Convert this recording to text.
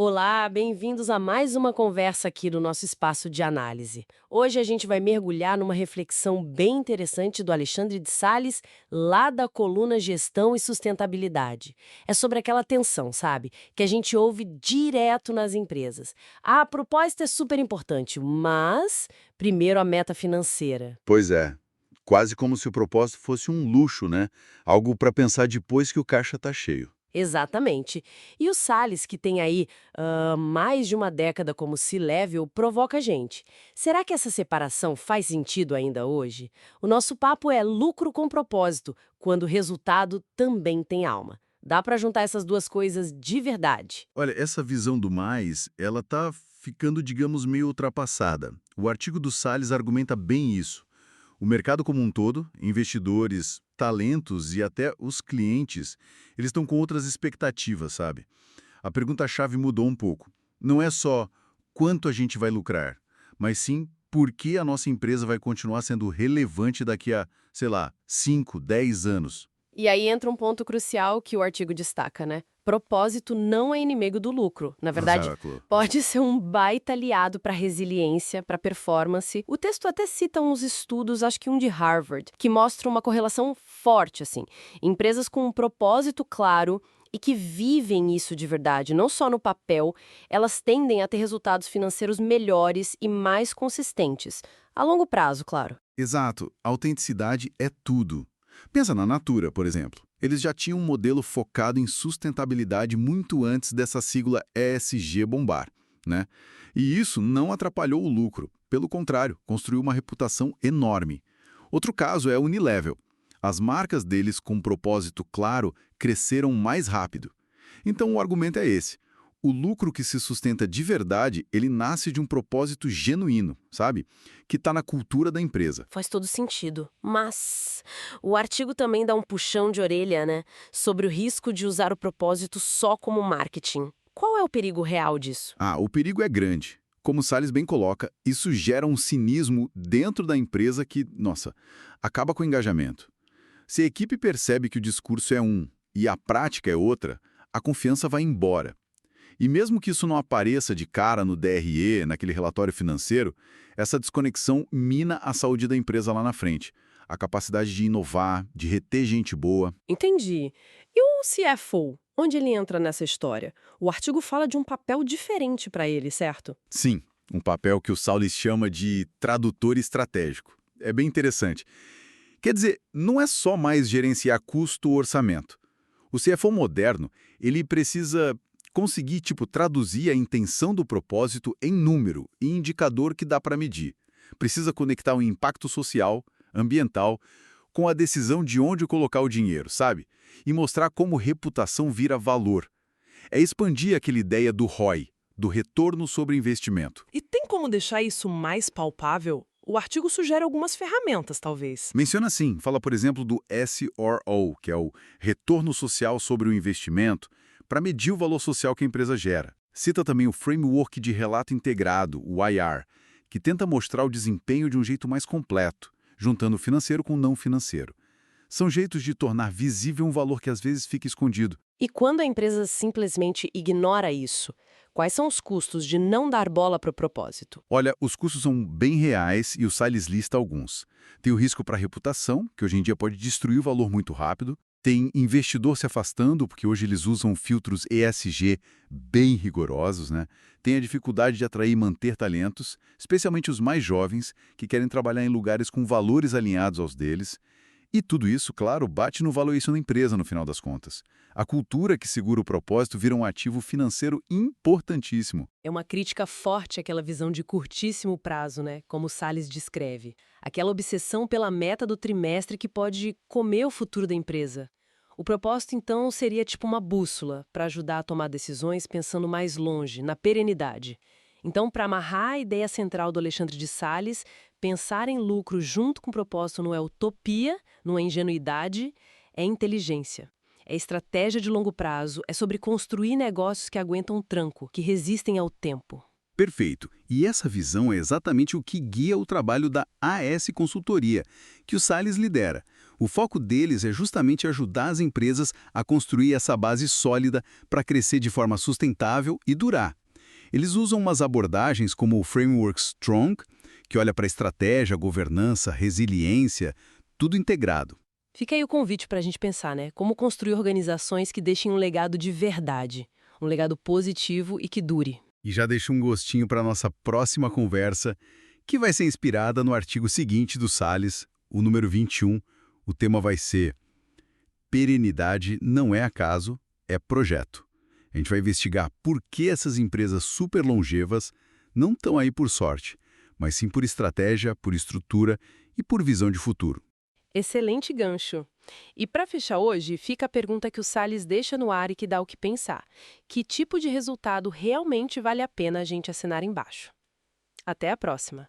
Olá, bem-vindos a mais uma conversa aqui no nosso espaço de análise. Hoje a gente vai mergulhar numa reflexão bem interessante do Alexandre de Sales, lá da coluna Gestão e Sustentabilidade. É sobre aquela tensão, sabe? Que a gente ouve direto nas empresas. A proposta é super importante, mas primeiro a meta financeira. Pois é, quase como se o propósito fosse um luxo, né? Algo para pensar depois que o caixa está cheio. Exatamente. E o Salles, que tem aí mais de uma década como C-Level, provoca a gente. Será que essa separação faz sentido ainda hoje? O nosso papo é lucro com propósito, quando o resultado também tem alma. Dá para juntar essas duas coisas de verdade? Olha, essa visão do mais, ela tá ficando, digamos, meio ultrapassada. O artigo do Salles argumenta bem isso. O mercado como um todo, investidores, talentos e até os clientes, eles estão com outras expectativas, sabe? A pergunta-chave mudou um pouco. Não é só quanto a gente vai lucrar, mas sim por que a nossa empresa vai continuar sendo relevante daqui a, sei lá, 5, 10 anos. E aí entra um ponto crucial que o artigo destaca, né? Propósito não é inimigo do lucro. Na verdade, Exato. pode ser um baita aliado para resiliência, para performance. O texto até cita uns estudos, acho que um de Harvard, que mostra uma correlação forte, assim. Empresas com um propósito claro e que vivem isso de verdade, não só no papel, elas tendem a ter resultados financeiros melhores e mais consistentes. A longo prazo, claro. Exato, autenticidade é tudo. Pensa na Natura, por exemplo. Eles já tinham um modelo focado em sustentabilidade muito antes dessa sigla ESG bombar, né? E isso não atrapalhou o lucro. Pelo contrário, construiu uma reputação enorme. Outro caso é a Unilevel. As marcas deles com propósito claro cresceram mais rápido. Então o argumento é esse. O lucro que se sustenta de verdade, ele nasce de um propósito genuíno, sabe? Que está na cultura da empresa. Faz todo sentido. Mas o artigo também dá um puxão de orelha, né? Sobre o risco de usar o propósito só como marketing. Qual é o perigo real disso? O perigo é grande. Como o Salles bem coloca, isso gera um cinismo dentro da empresa que, nossa, acaba com o engajamento. Se a equipe percebe que o discurso é um e a prática é outra, a confiança vai embora. E mesmo que isso não apareça de cara no DRE, naquele relatório financeiro, essa desconexão mina a saúde da empresa lá na frente. A capacidade de inovar, de reter gente boa. Entendi. E o CFO? Onde ele entra nessa história? O artigo fala de um papel diferente para ele, certo? Sim, um papel que o Salles chama de tradutor estratégico. É bem interessante. Quer dizer, não é só mais gerenciar custo ou orçamento. O CFO moderno, ele precisa conseguir, traduzir a intenção do propósito em número e indicador que dá para medir. Precisa conectar o impacto social, ambiental, com a decisão de onde colocar o dinheiro, sabe? E mostrar como reputação vira valor. É expandir aquela ideia do ROI, do retorno sobre investimento. E tem como deixar isso mais palpável? O artigo sugere algumas ferramentas, talvez. Menciona assim, fala por exemplo do SRO, que é o retorno social sobre o investimento, para medir o valor social que a empresa gera. Cita também o Framework de Relato Integrado, o IR, que tenta mostrar o desempenho de um jeito mais completo, juntando o financeiro com o não financeiro. São jeitos de tornar visível um valor que às vezes fica escondido. E quando a empresa simplesmente ignora isso? Quais são os custos de não dar bola para o propósito? Olha, os custos são bem reais e o Salles lista alguns. Tem o risco para a reputação, que hoje em dia pode destruir o valor muito rápido. Tem investidor se afastando, porque hoje eles usam filtros ESG bem rigorosos, né? Tem a dificuldade de atrair e manter talentos, especialmente os mais jovens, que querem trabalhar em lugares com valores alinhados aos deles. E tudo isso, claro, bate no valuation da empresa no final das contas. A cultura que segura o propósito vira um ativo financeiro importantíssimo. É uma crítica forte àquela visão de curtíssimo prazo, né? Como o Salles descreve. Aquela obsessão pela meta do trimestre que pode comer o futuro da empresa. O propósito, então, seria tipo uma bússola para ajudar a tomar decisões pensando mais longe, na perenidade. Então, para amarrar a ideia central do Alexandre de Sales, pensar em lucro junto com propósito não é utopia, não é ingenuidade, é inteligência. É estratégia de longo prazo, é sobre construir negócios que aguentam tranco, que resistem ao tempo. Perfeito. E essa visão é exatamente o que guia o trabalho da AS Consultoria, que o Salles lidera. O foco deles é justamente ajudar as empresas a construir essa base sólida para crescer de forma sustentável e durar. Eles usam umas abordagens como o Framework Strong, que olha para estratégia, governança, resiliência, tudo integrado. Fica aí o convite para a gente pensar, né? Como construir organizações que deixem um legado de verdade, um legado positivo e que dure. E já deixo um gostinho para a nossa próxima conversa, que vai ser inspirada no artigo seguinte do Salles, o número 21. O tema vai ser Perenidade não é acaso, é projeto. A gente vai investigar por que essas empresas super longevas não estão aí por sorte, mas sim por estratégia, por estrutura e por visão de futuro. Excelente gancho. E para fechar hoje, fica a pergunta que o Salles deixa no ar e que dá o que pensar. Que tipo de resultado realmente vale a pena a gente assinar embaixo? Até a próxima!